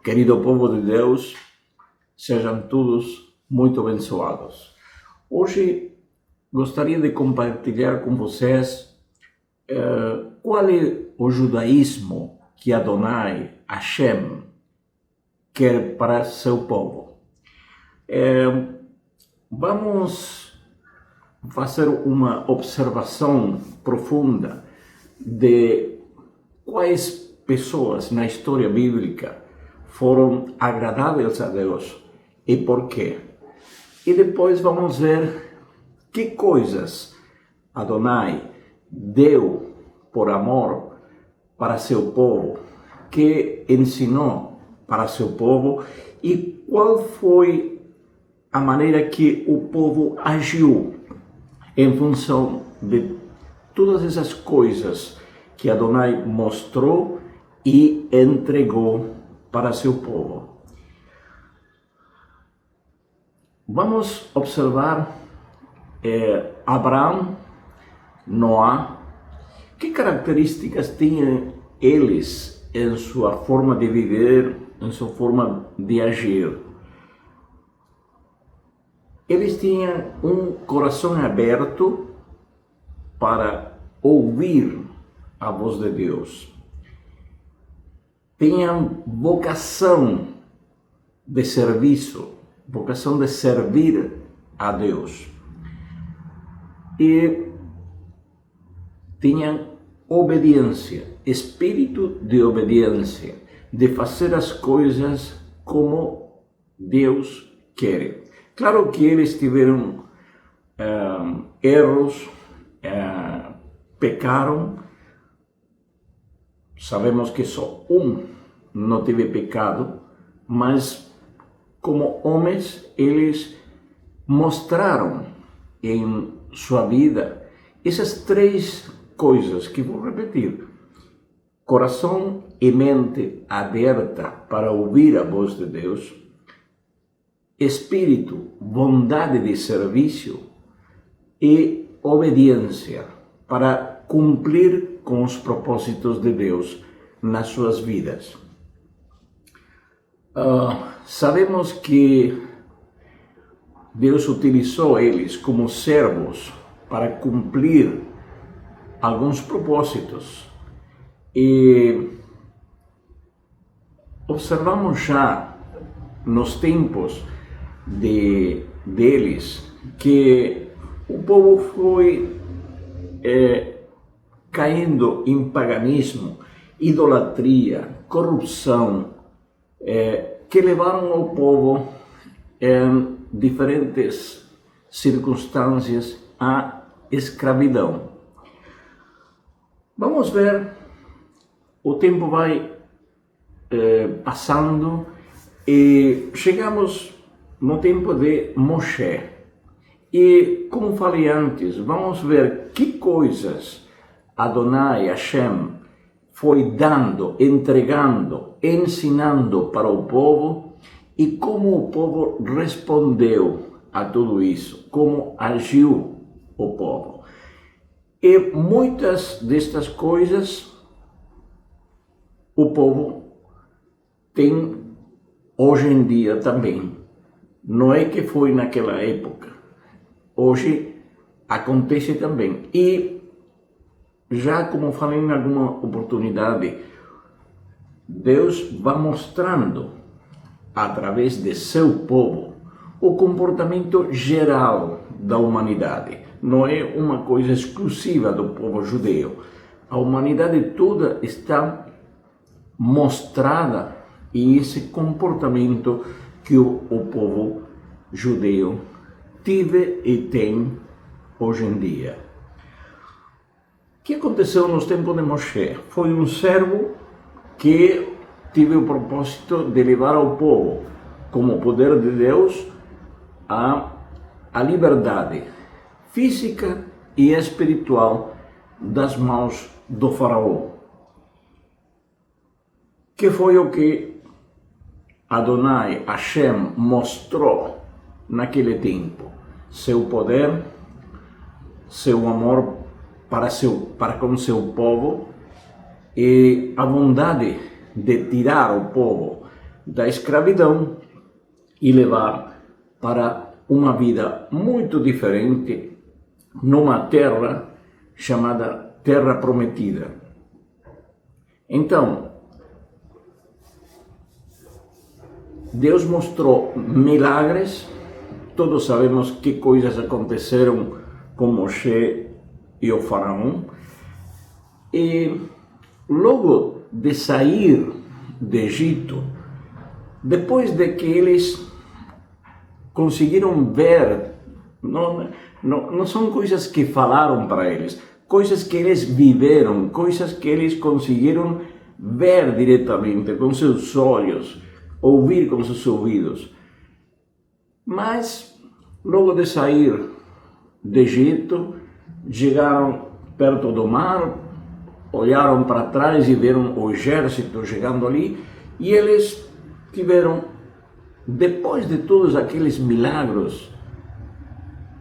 Querido povo de Deus, sejam todos muito abençoados. Hoje gostaria de compartilhar com vocês qual é o judaísmo que Adonai, Hashem, quer para seu povo. Vamos fazer uma observação profunda de quais pessoas na história bíblica foram agradáveis a Deus e por quê. E depois vamos ver que coisas Adonai deu por amor para seu povo, que ensinou para seu povo e qual foi a maneira que o povo agiu em função de todas essas coisas que Adonai mostrou e entregou para seu povo. Vamos observar Abraão, Noé, que características tinham eles em sua forma de viver, em sua forma de agir. Eles tinham um coração aberto para ouvir a voz de Deus. Tinham vocação de serviço, vocação de servir a Deus. E tinham obediência, espírito de obediência, de fazer as coisas como Deus quer. Claro que eles tiveram erros, pecaram. Sabemos que só não teve pecado, mas como homens eles mostraram em sua vida essas três coisas que vou repetir: coração e mente aberta para ouvir a voz de Deus, espírito, bondade de serviço e obediência para cumprir com os propósitos de Deus nas suas vidas. Sabemos que Deus utilizou eles como servos para cumprir alguns propósitos. E observamos já nos tempos deles que o povo foi caindo em paganismo, idolatria, corrupção, que levaram o povo em diferentes circunstâncias à escravidão. Vamos ver, o tempo vai passando e chegamos no tempo de Moshe. E, como falei antes, vamos ver que coisas Adonai, Hashem, foi dando, entregando, ensinando para o povo e como o povo respondeu a tudo isso, como agiu o povo. E muitas destas coisas o povo tem hoje em dia também. Não é que foi naquela época. Hoje acontece também. E já como falei em alguma oportunidade, Deus vai mostrando através de seu povo o comportamento geral da humanidade. Não é uma coisa exclusiva do povo judeu. A humanidade toda está mostrada em esse comportamento que o povo judeu teve e tem hoje em dia. O que aconteceu nos tempos de Moshe? Foi um servo que teve o propósito de levar ao povo, como poder de Deus, a liberdade física e espiritual das mãos do faraó. Que foi o que Adonai, Hashem, mostrou naquele tempo. Seu poder, seu amor para com seu povo e a bondade de tirar o povo da escravidão e levar para uma vida muito diferente numa terra chamada Terra Prometida. Então, Deus mostrou milagres. Todos sabemos que coisas aconteceram com Moshe e o faraó. E logo de sair do Egito, depois de que eles conseguiram ver, não são coisas que falaram para eles, coisas que eles viveram, coisas que eles conseguiram ver diretamente com seus olhos, ouvir com seus ouvidos. Mas, logo de sair do Egito, chegaram perto do mar, olharam para trás e viram o exército chegando ali, e eles tiveram, depois de todos aqueles milagres,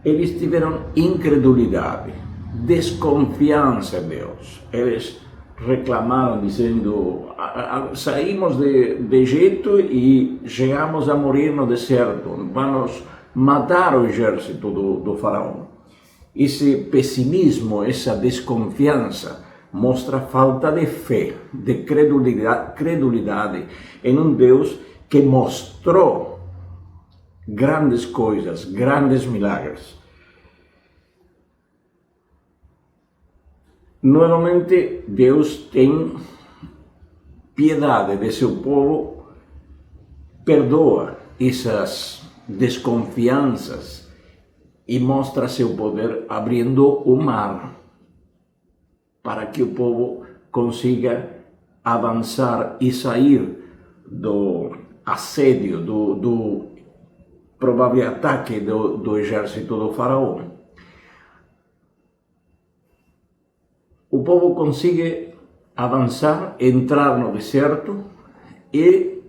eles tiveram incredulidade, desconfiança em Deus. Eles reclamaram dizendo: saímos de Egito e chegamos a morrer no deserto, vamos matar o exército do faraó. Esse pessimismo, essa desconfiança mostra falta de fé, de credulidade em um Deus que mostrou grandes coisas, grandes milagres. Novamente, Deus tem piedade de seu povo, perdoa essas desconfianças e mostra seu poder abrindo o mar para que o povo consiga avançar e sair do assédio, do provável ataque do exército do faraó. O povo consegue avançar, entrar no deserto e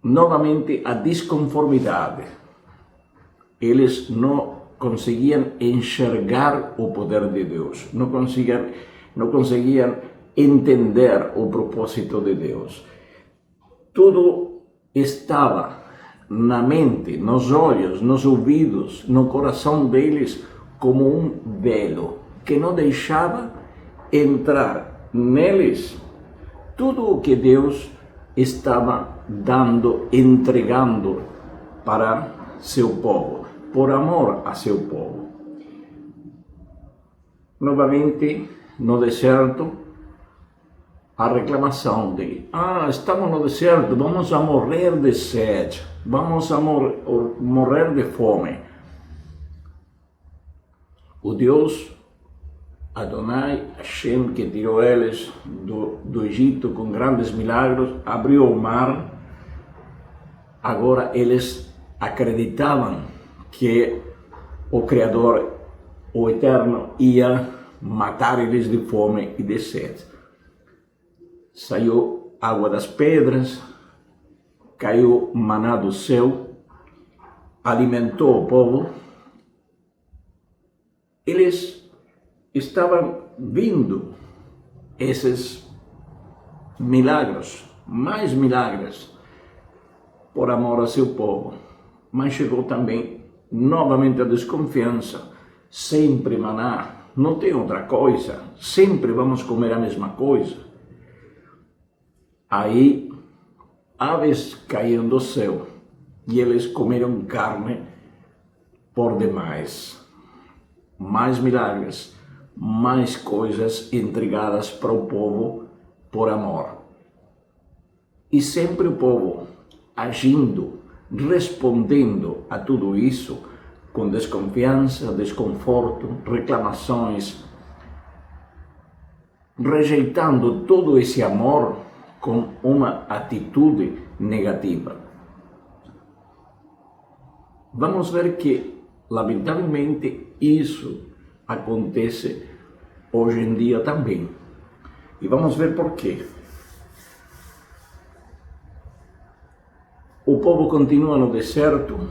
novamente a desconformidade. Eles não conseguiam enxergar o poder de Deus, não conseguiam entender o propósito de Deus. Tudo estava na mente, nos olhos, nos ouvidos, no coração deles como um velo que não deixava entrar neles tudo o que Deus estava dando, entregando para seu povo, por amor a seu povo. Novamente, no deserto, a reclamação de: estamos no deserto, vamos a morrer de sede, vamos a morrer de fome. O Deus Adonai, Hashem, que tirou eles do Egito com grandes milagres, abriu o mar. Agora eles acreditavam que o Criador, o Eterno, ia matar eles de fome e de sede. Saiu água das pedras, caiu maná do céu, alimentou o povo. Eles estavam vindo esses milagres, mais milagres, por amor a seu povo. Mas chegou também novamente a desconfiança. Sempre maná, não tem outra coisa, sempre vamos comer a mesma coisa. Aí aves caíram do céu e eles comeram carne por demais. Mais milagres, mais coisas entregadas para o povo por amor. E sempre o povo agindo, respondendo a tudo isso com desconfiança, desconforto, reclamações, rejeitando todo esse amor com uma atitude negativa. Vamos ver que, lamentavelmente, isso acontece hoje em dia também. E vamos ver por quê. O povo continua no deserto,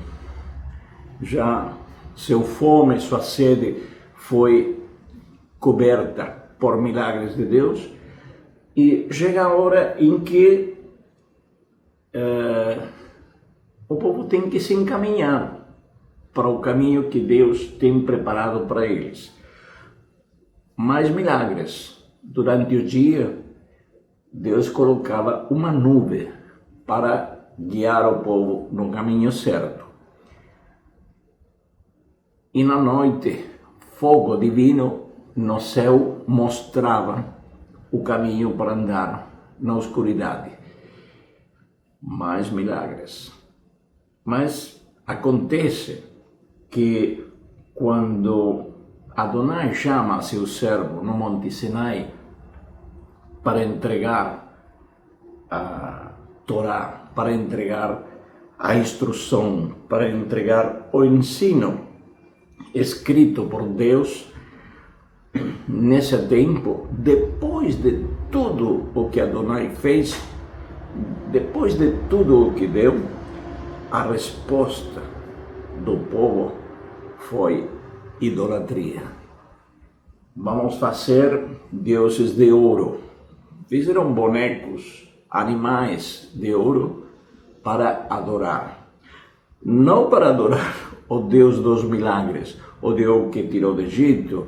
já sua fome, sua sede foi coberta por milagres de Deus, e chega a hora em que o povo tem que se encaminhar para o caminho que Deus tem preparado para eles. Mais milagres. Durante o dia, Deus colocava uma nuvem para guiar o povo no caminho certo. E na noite, fogo divino no céu mostrava o caminho para andar na escuridade. Mais milagres. Mas acontece que quando Adonai chama seu servo no Monte Sinai para entregar a Torá, para entregar a instrução, para entregar o ensino escrito por Deus, nesse tempo, depois de tudo o que Adonai fez, depois de tudo o que deu, a resposta do povo foi idolatria. Vamos fazer deuses de ouro. Fizeram bonecos, animais de ouro para adorar. Não para adorar o Deus dos milagres, o Deus que tirou do Egito,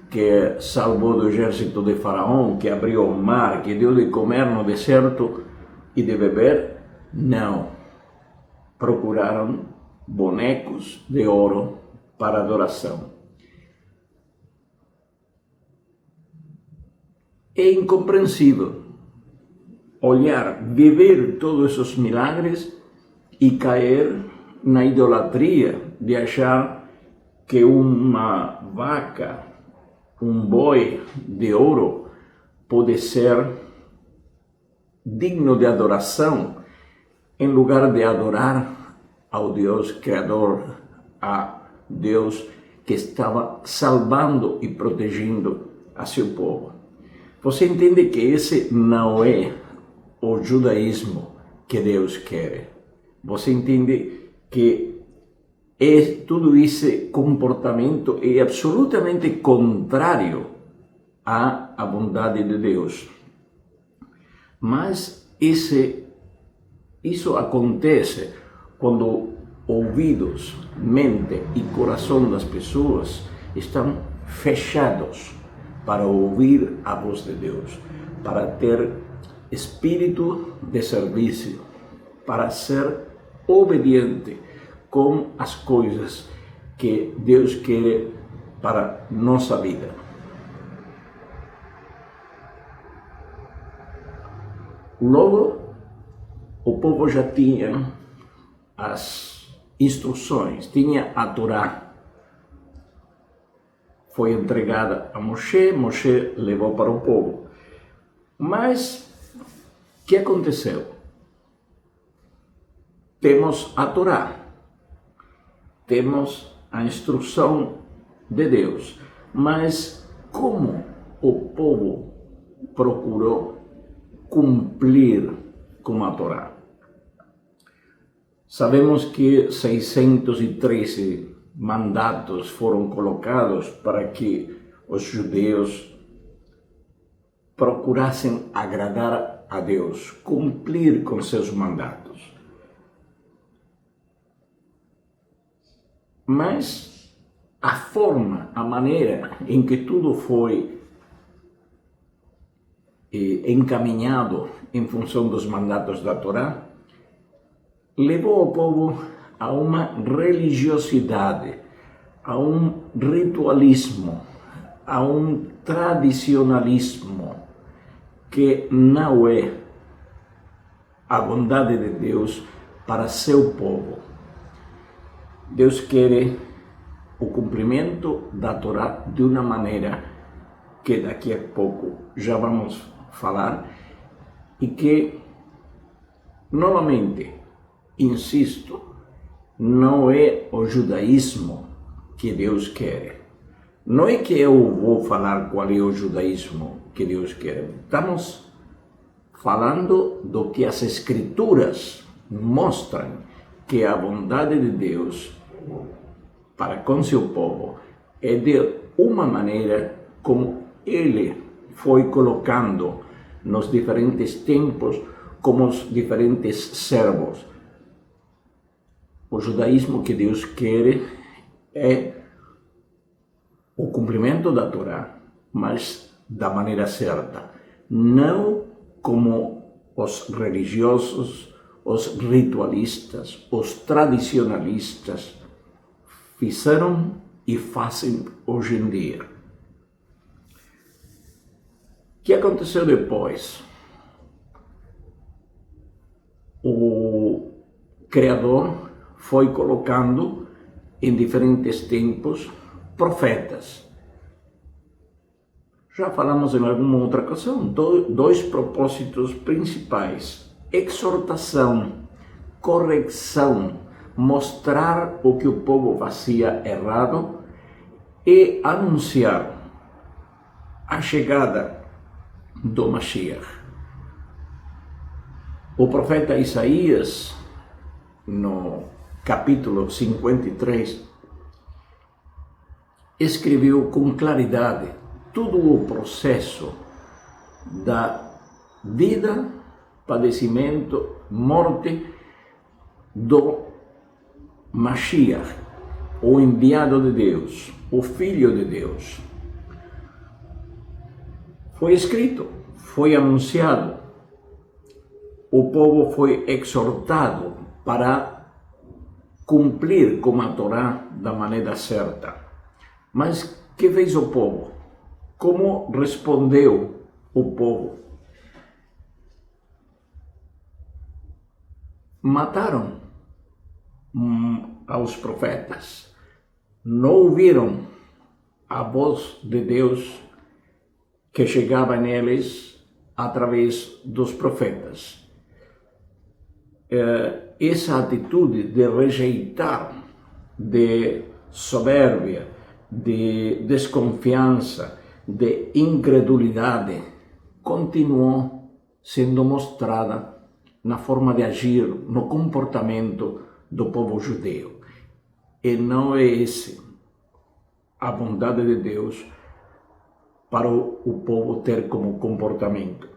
que salvou do exército de Faraó, que abriu o mar, que deu de comer no deserto e de beber. Não. Procuraram bonecos de ouro para adoração. É incompreensível olhar, viver todos esses milagres e cair na idolatria de achar que uma vaca, um boi de ouro pode ser digno de adoração, em lugar de adorar ao Deus Criador, a Deus que estava salvando e protegendo a seu povo. Você entende que esse não é o judaísmo que Deus quer. Você entende que tudo esse comportamento é absolutamente contrário à bondade de Deus. Mas isso acontece quando ouvidos, mente e coração das pessoas estão fechados para ouvir a voz de Deus, para ter espírito de serviço, para ser obediente com as coisas que Deus quer para nossa vida. Logo, o povo já tinha as instruções, tinha a Torá. Foi entregada a Moshe, Moshe levou para o povo. Mas, o que aconteceu? Temos a Torá, temos a instrução de Deus, mas como o povo procurou cumprir com a Torá? Sabemos que 613 mandatos foram colocados para que os judeus procurassem agradar a Deus, cumprir com seus mandatos. Mas a forma, a maneira em que tudo foi encaminhado em função dos mandatos da Torá, levou o povo a uma religiosidade, a um ritualismo, a um tradicionalismo que não é a bondade de Deus para seu povo. Deus quer o cumprimento da Torá de uma maneira que daqui a pouco já vamos falar e que, novamente, insisto, não é o judaísmo que Deus quer. Não é que eu vou falar qual é o judaísmo que Deus quer. Estamos falando do que as Escrituras mostram que a bondade de Deus para com seu povo é de uma maneira como Ele foi colocando nos diferentes tempos como os diferentes servos. O judaísmo que Deus quer é o cumprimento da Torá, mas da maneira certa, não como os religiosos, os ritualistas, os tradicionalistas fizeram e fazem hoje em dia. O que aconteceu depois? O Criador foi colocando em diferentes tempos profetas. Já falamos em alguma outra ocasião, dois propósitos principais: exortação, correção, mostrar o que o povo fazia errado e anunciar a chegada do Mashiach. O profeta Isaías, no capítulo 53, escreveu com claridade todo o processo da vida, padecimento, morte do Mashiach, o enviado de Deus, o Filho de Deus. Foi escrito, foi anunciado, o povo foi exortado para cumprir com a Torá da maneira certa. Mas o que fez o povo? Como respondeu o povo? Mataram aos profetas. Não ouviram a voz de Deus que chegava neles através dos profetas. Essa atitude de rejeitar, de soberbia, de desconfiança, de incredulidade, continuou sendo mostrada na forma de agir, no comportamento do povo judeu. E não é esse a bondade de Deus para o povo ter como comportamento.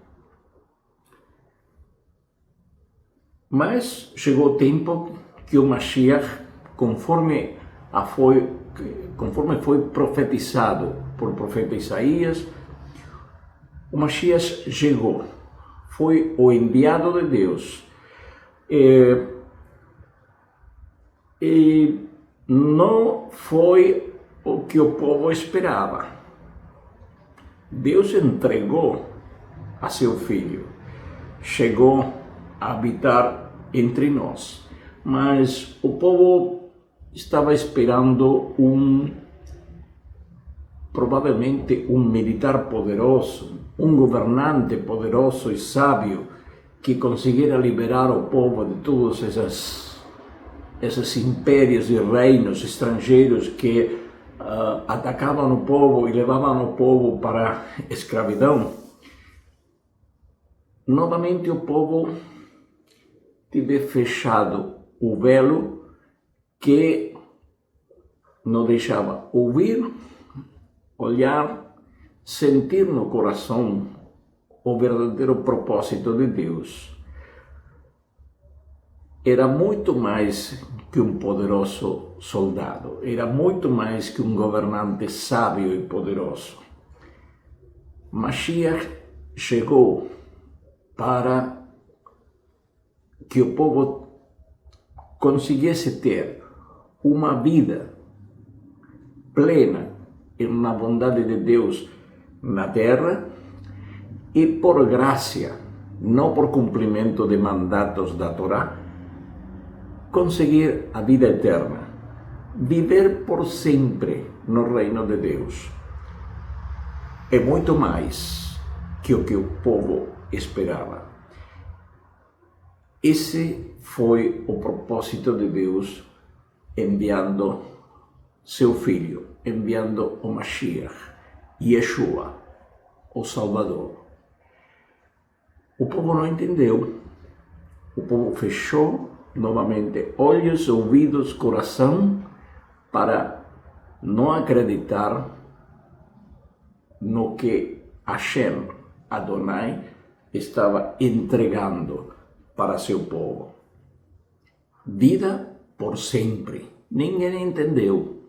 Mas chegou o tempo que o Mashiach, conforme foi profetizado por o profeta Isaías, o Mashiach chegou, foi o enviado de Deus. E não foi o que o povo esperava. Deus entregou a seu Filho, chegou a habitar entre nós, mas o povo estava esperando provavelmente um militar poderoso, um governante poderoso e sábio que conseguira liberar o povo de todos esses impérios e reinos estrangeiros que atacavam o povo e levavam o povo para a escravidão. Novamente o povo teve fechado o velo que não deixava ouvir, olhar, sentir no coração o verdadeiro propósito de Deus. Era muito mais que um poderoso soldado, era muito mais que um governante sábio e poderoso. Mashiach chegou para que o povo conseguisse ter uma vida plena na bondade de Deus na terra e por graça, não por cumprimento de mandatos da Torá, conseguir a vida eterna, viver por sempre no reino de Deus. É muito mais que o povo esperava. Esse foi o propósito de Deus enviando seu Filho, enviando o Mashiach, Yeshua, o Salvador. O povo não entendeu. O povo fechou novamente olhos, ouvidos, coração, para não acreditar no que Hashem, Adonai, estava entregando para seu povo. Vida por sempre. Ninguém entendeu.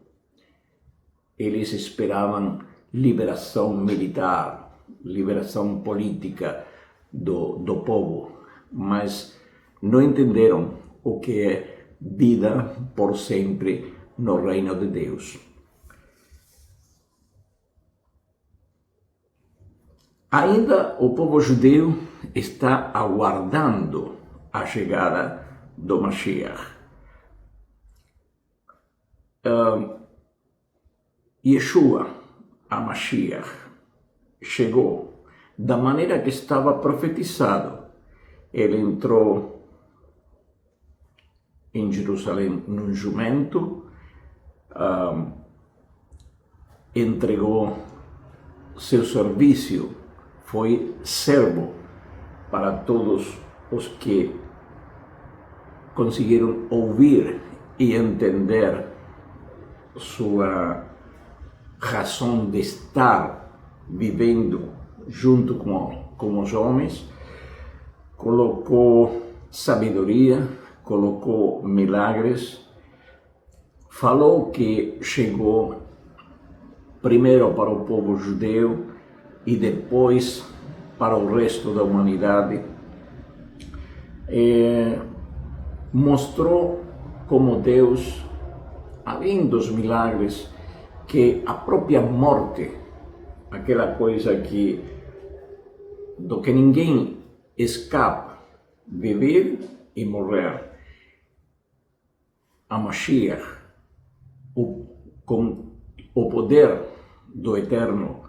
Eles esperavam liberação militar, liberação política do povo, mas não entenderam o que é vida por sempre no reino de Deus. Ainda o povo judeu está aguardando a chegada do Mashiach. Yeshua, a Mashiach, chegou da maneira que estava profetizado. Ele entrou em Jerusalém num jumento, entregou seu serviço, foi servo para todos os que conseguiram ouvir e entender sua razão de estar vivendo junto com os homens. Colocou sabedoria, colocou milagres, falou que chegou primeiro para o povo judeu e depois para o resto da humanidade. Mostrou como Deus, além dos milagres, que a própria morte, aquela coisa do que ninguém escapa, viver e morrer, a Mashiach, com o poder do Eterno,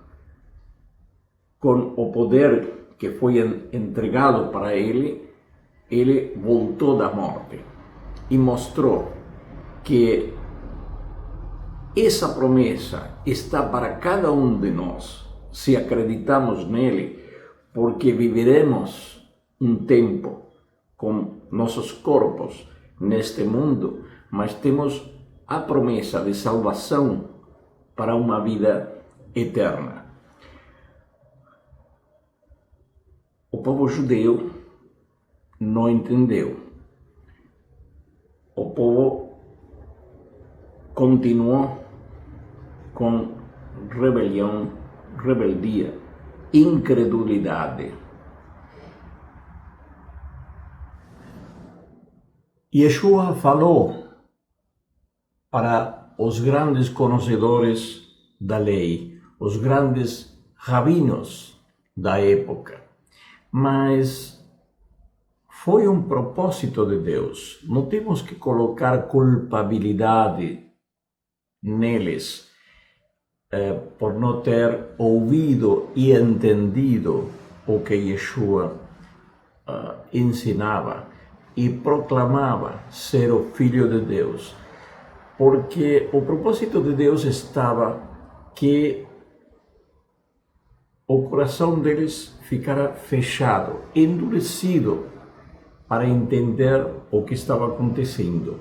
com o poder que foi entregado para ele voltou da morte e mostrou que essa promessa está para cada um de nós, se acreditamos nele, porque viveremos um tempo com nossos corpos neste mundo, mas temos a promessa de salvação para uma vida eterna. O povo judeu não entendeu. O povo continuou com rebelião, rebeldia, incredulidade. Yeshua falou para os grandes conhecedores da lei, os grandes rabinos da época, mas foi um propósito de Deus. Não temos que colocar culpabilidade neles por não ter ouvido e entendido o que Yeshua ensinava e proclamava ser o Filho de Deus. Porque o propósito de Deus estava que o coração deles ficara fechado, endurecido, para entender o que estava acontecendo.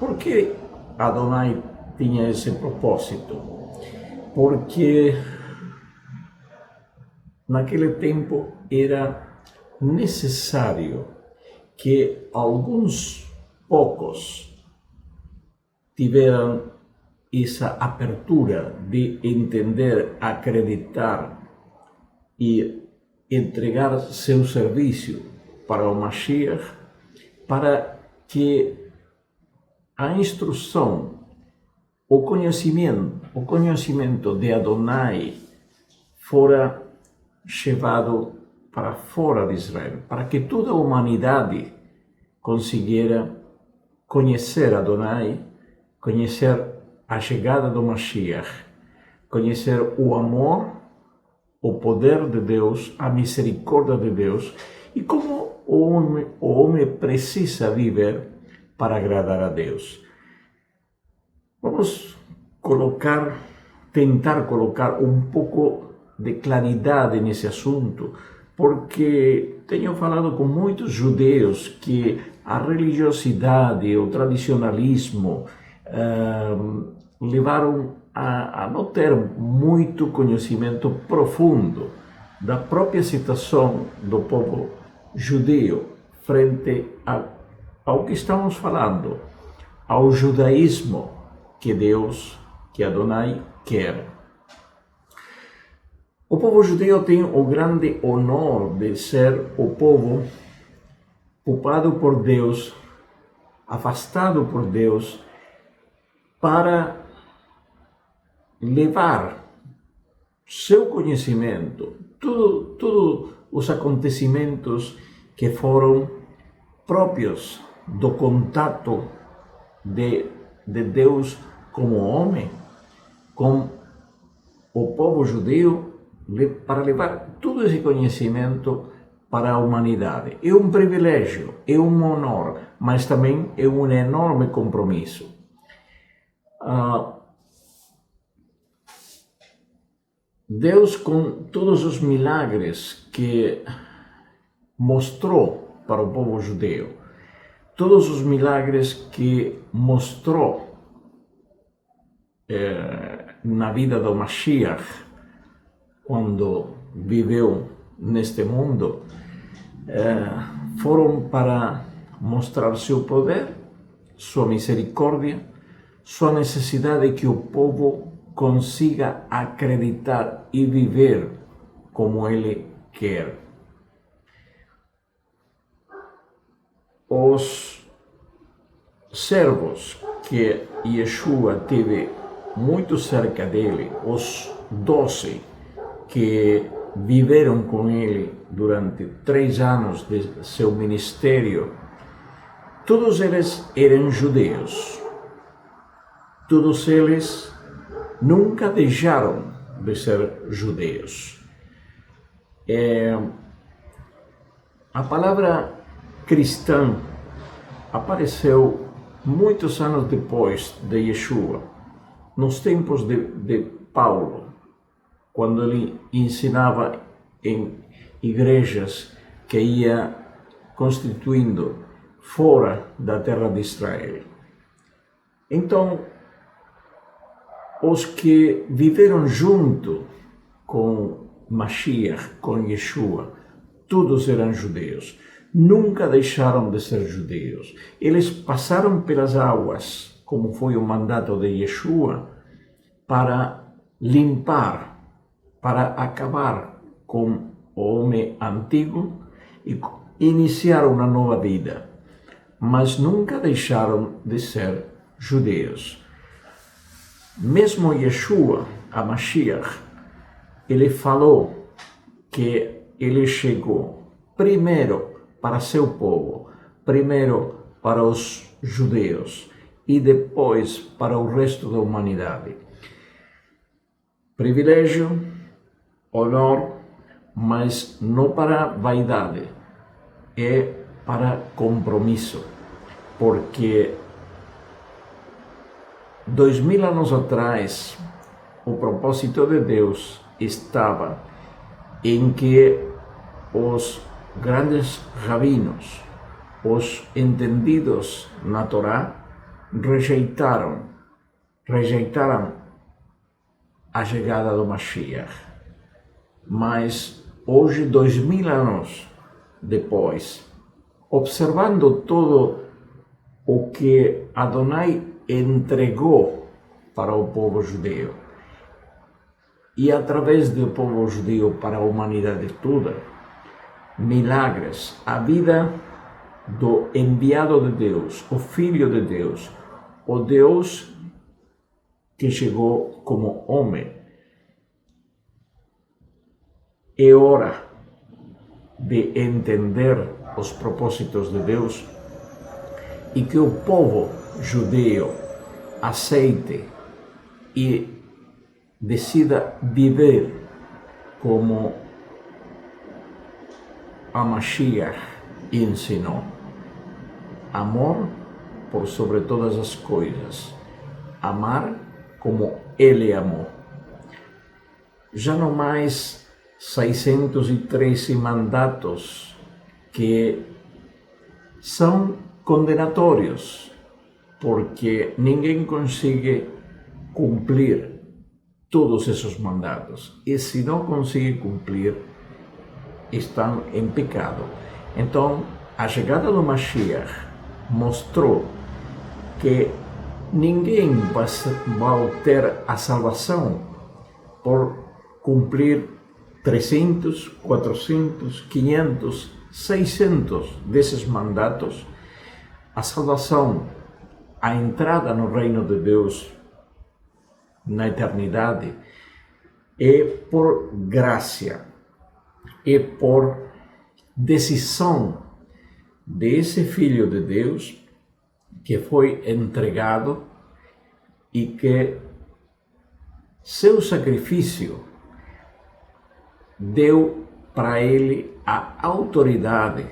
Por que Adonai tinha esse propósito? Porque naquele tempo era necessário que alguns poucos tiveram essa abertura de entender, acreditar e entregar seu serviço para o Mashiach, para que a instrução, o conhecimento de Adonai fora levado para fora de Israel, para que toda a humanidade conseguira conhecer Adonai, conhecer a chegada do Mashiach, conhecer o amor, o poder de Deus, a misericórdia de Deus e como o homem precisa viver para agradar a Deus. Vamos tentar colocar um pouco de claridade nesse assunto, porque tenho falado com muitos judeus que a religiosidade, o tradicionalismo levaram a não ter muito conhecimento profundo da própria situação do povo judeu frente ao que estamos falando, ao judaísmo que Deus, que Adonai quer. O povo judeu tem o grande honor de ser o povo poupado por Deus, afastado por Deus, para levar seu conhecimento, todos os acontecimentos que foram próprios do contato de Deus como homem, com o povo judeu, para levar todo esse conhecimento para a humanidade. É um privilégio, é um honor, mas também é um enorme compromisso. Deus, com todos os milagres que mostrou para o povo judeu, todos os milagres que mostrou na vida do Mashiach, quando viveu neste mundo, foram para mostrar seu poder, sua misericórdia, sua necessidade que o povo consiga acreditar e viver como ele quer. Os servos que Yeshua teve muito cerca dele, os 12 que viveram com ele durante 3 anos de seu ministério, todos eles eram judeus. Todos eles nunca deixaram de ser judeus. A palavra cristã apareceu muitos anos depois de Yeshua, nos tempos de Paulo, quando ele ensinava em igrejas que ia constituindo fora da terra de Israel. Então, os que viveram junto com Mashiach, com Yeshua, todos eram judeus. Nunca deixaram de ser judeus. Eles passaram pelas águas, como foi o mandato de Yeshua, para limpar, para acabar com o homem antigo e iniciar uma nova vida. Mas nunca deixaram de ser judeus. Mesmo Yeshua, a Mashiach, ele falou que ele chegou primeiro para seu povo, primeiro para os judeus e depois para o resto da humanidade. Privilégio, honor, mas não para vaidade, é para compromisso, porque 2000 anos atrás, o propósito de Deus estava em que os grandes rabinos, os entendidos na Torá, rejeitaram a chegada do Mashiach. Mas hoje, 2000 anos depois, observando todo o que Adonai entregou para o povo judeu e através do povo judeu para a humanidade toda, milagres, a vida do enviado de Deus, o Filho de Deus, o Deus que chegou como homem. É hora de entender os propósitos de Deus e que o povo judeu aceite e decida viver como a Mashiach ensinou. Amor por sobre todas as coisas. Amar como ele amou. Já não mais 613 mandatos que são condenatórios, porque ninguém consegue cumprir todos esses mandatos. E se não consegue cumprir, estão em pecado. Então, a chegada do Mashiach mostrou que ninguém vai ter a salvação por cumprir 300, 400, 500, 600 desses mandatos. A salvação, a entrada no reino de Deus na eternidade é por graça, é por decisão desse Filho de Deus que foi entregado e que seu sacrifício deu para ele a autoridade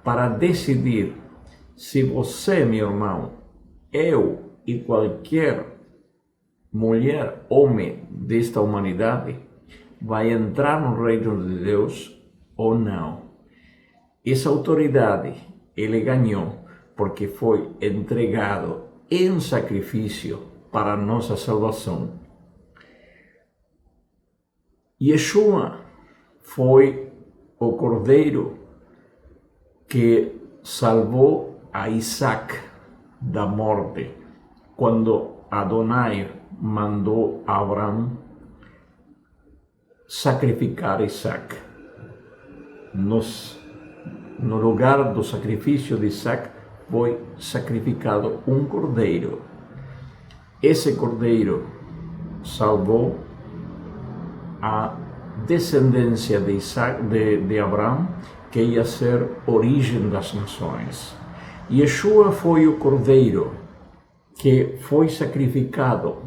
para decidir se você, meu irmão, eu e qualquer mulher, homem desta humanidade vai entrar no reino de Deus ou não. Essa autoridade ele ganhou porque foi entregado em sacrifício para a nossa salvação. Yeshua foi o cordeiro que salvou a Isaac da morte quando Adonai mandou Abraão sacrificar Isaac. No lugar do sacrifício de Isaac foi sacrificado um cordeiro. Esse cordeiro salvou a descendência de Isaac, de Abraão, que ia ser origem das nações. Yeshua foi o cordeiro que foi sacrificado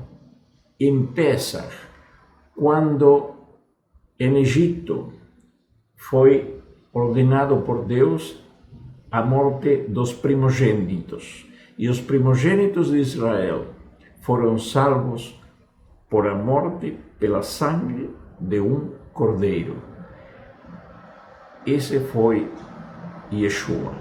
em Pesach, quando em Egito foi ordenado por Deus a morte dos primogênitos. E os primogênitos de Israel foram salvos por a morte, pela sangue de um cordeiro. Esse foi Yeshua.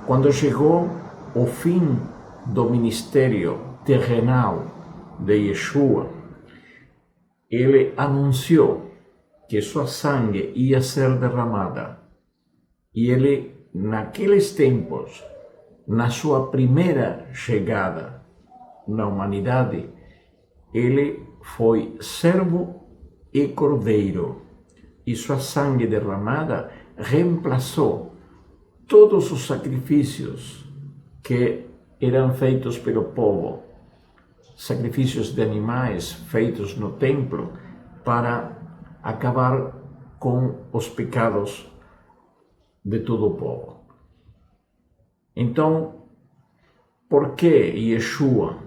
Quando chegou o fim do ministério terrenal de Yeshua, ele anunciou que sua sangue ia ser derramada. E ele, naqueles tempos, na sua primeira chegada na humanidade, ele foi servo e cordeiro. E sua sangue derramada reemplaçou todos os sacrifícios que eram feitos pelo povo, sacrifícios de animais feitos no templo para acabar com os pecados de todo o povo. Então, por que Yeshua,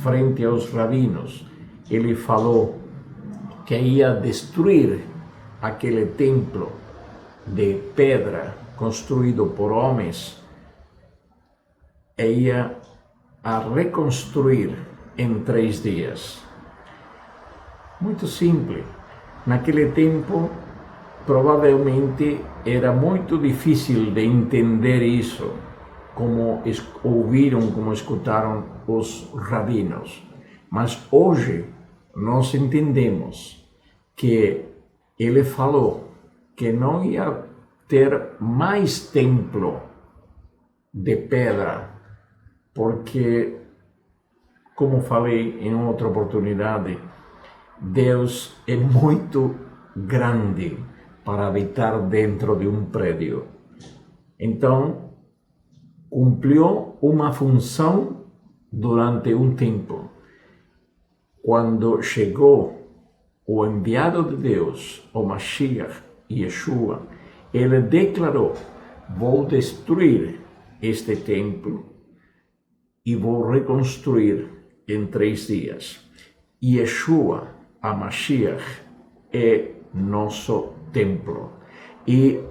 frente aos rabinos, ele falou que ia destruir aquele templo de pedra construído por homens e ia a reconstruir em 3 dias? Muito simples. Naquele tempo, provavelmente era muito difícil de entender isso, como ouviram, como escutaram os rabinos. Mas hoje nós entendemos que ele falou que não ia ter mais templo de pedra, porque, como falei em outra oportunidade, Deus é muito grande para habitar dentro de um prédio. Então, cumpriu uma função durante um tempo. Quando chegou o enviado de Deus, o Mashiach, Yeshua, ele declarou: vou destruir este templo e vou reconstruir em 3 dias. Yeshua, a Mashiach, é nosso templo. E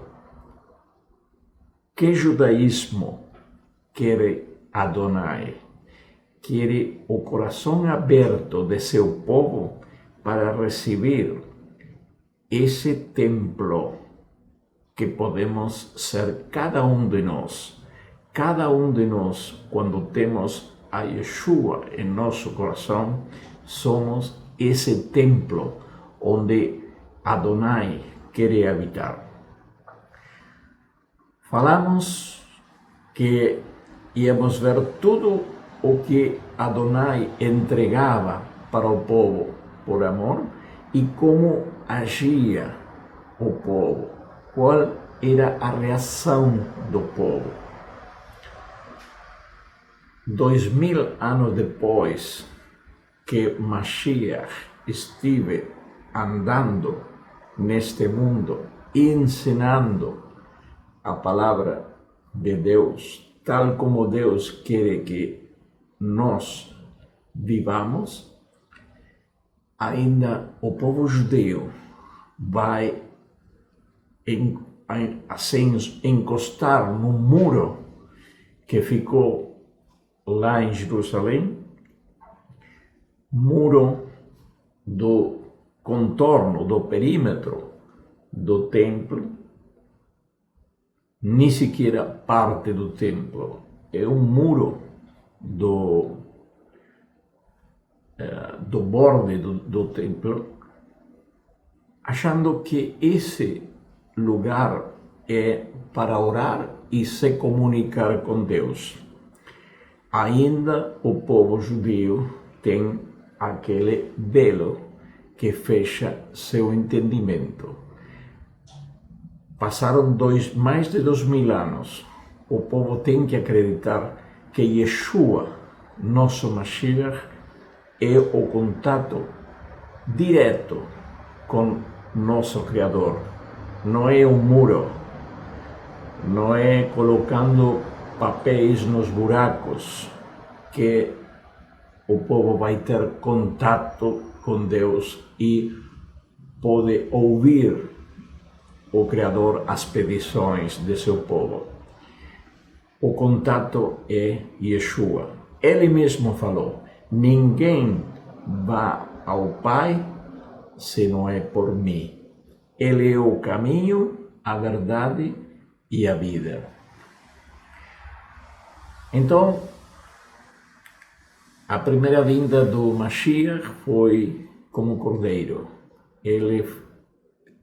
que judaísmo quer Adonai? Quer o coração aberto de seu povo para receber esse templo que podemos ser cada um de nós. Cada um de nós, quando temos a Yeshua em nosso coração, somos esse templo onde Adonai quer habitar. Falamos que íamos ver tudo o que Adonai entregava para o povo por amor e como agia o povo, qual era a reação do povo. 2000 anos depois que Mashiach estive andando neste mundo, ensinando a palavra de Deus, tal como Deus quer que nós vivamos, ainda o povo judeu vai assim encostar no muro que ficou lá em Jerusalém, muro do contorno, do perímetro do templo, nem sequer parte do templo, é um muro do borde do templo, achando que esse lugar é para orar e se comunicar com Deus. Ainda o povo judeu tem aquele velo que fecha seu entendimento. Passaram mais de 2000 anos. O povo tem que acreditar que Yeshua, nosso Mashiach, é o contato direto com nosso Criador. Não é um muro, não é colocando papéis nos buracos que o povo vai ter contato com Deus e pode ouvir o Criador as petições de seu povo. O contato é Yeshua. Ele mesmo falou: ninguém vai ao Pai se não é por mim. Ele é o caminho, a verdade e a vida. Então, a primeira vinda do Mashiach foi como cordeiro. Ele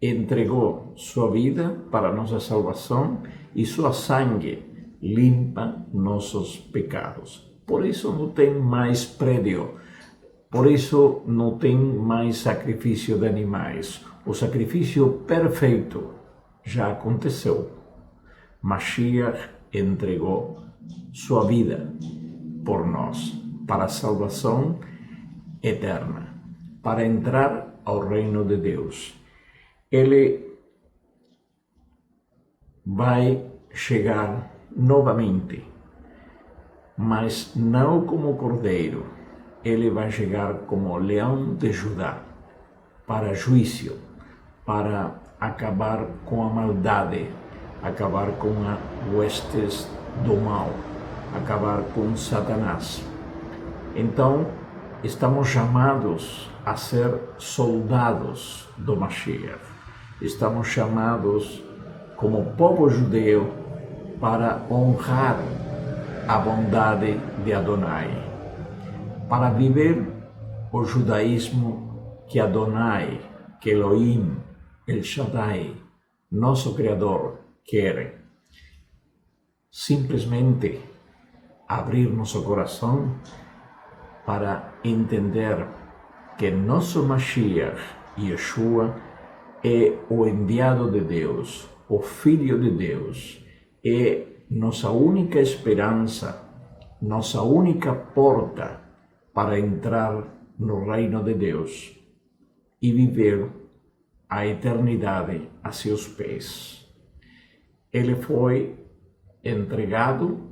entregou sua vida para nossa salvação e sua sangue limpa nossos pecados. Por isso não tem mais prédio, por isso não tem mais sacrifício de animais. O sacrifício perfeito já aconteceu. Mashiach entregou sua vida por nós, para a salvação eterna, para entrar ao reino de Deus. Ele vai chegar novamente, mas não como cordeiro. Ele vai chegar como leão de Judá, para juízo, para acabar com a maldade, acabar com as huestes do mal, acabar com Satanás. Então, estamos chamados a ser soldados do Mashiach. Estamos chamados, como povo judeu, para honrar a bondade de Adonai, para viver o judaísmo que Adonai, que Elohim, El Shaddai, nosso Criador, quer. Simplesmente abrir nosso coração para entender que nosso Mashiach, Yeshua, é o enviado de Deus, o Filho de Deus, é nossa única esperança, nossa única porta para entrar no reino de Deus e viver a eternidade a seus pés. Ele foi entregado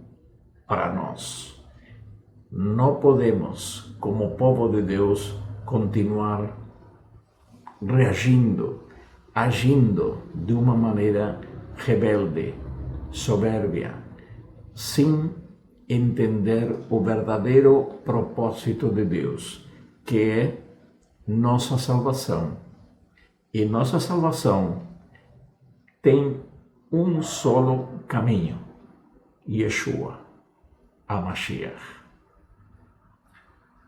para nós. Não podemos, como povo de Deus, continuar reagindo, agindo de uma maneira rebelde, soberbia, sem entender o verdadeiro propósito de Deus, que é nossa salvação. E nossa salvação tem um solo caminho: Yeshua, a Mashiach.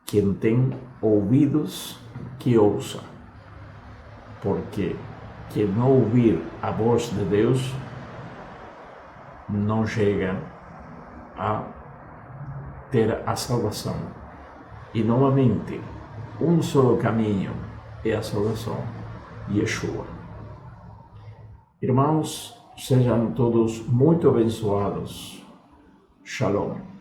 Quem tem ouvidos, que ouça, porque quem não ouvir a voz de Deus não chegam a ter a salvação. E novamente, um só caminho é a salvação, Yeshua. Irmãos, sejam todos muito abençoados. Shalom.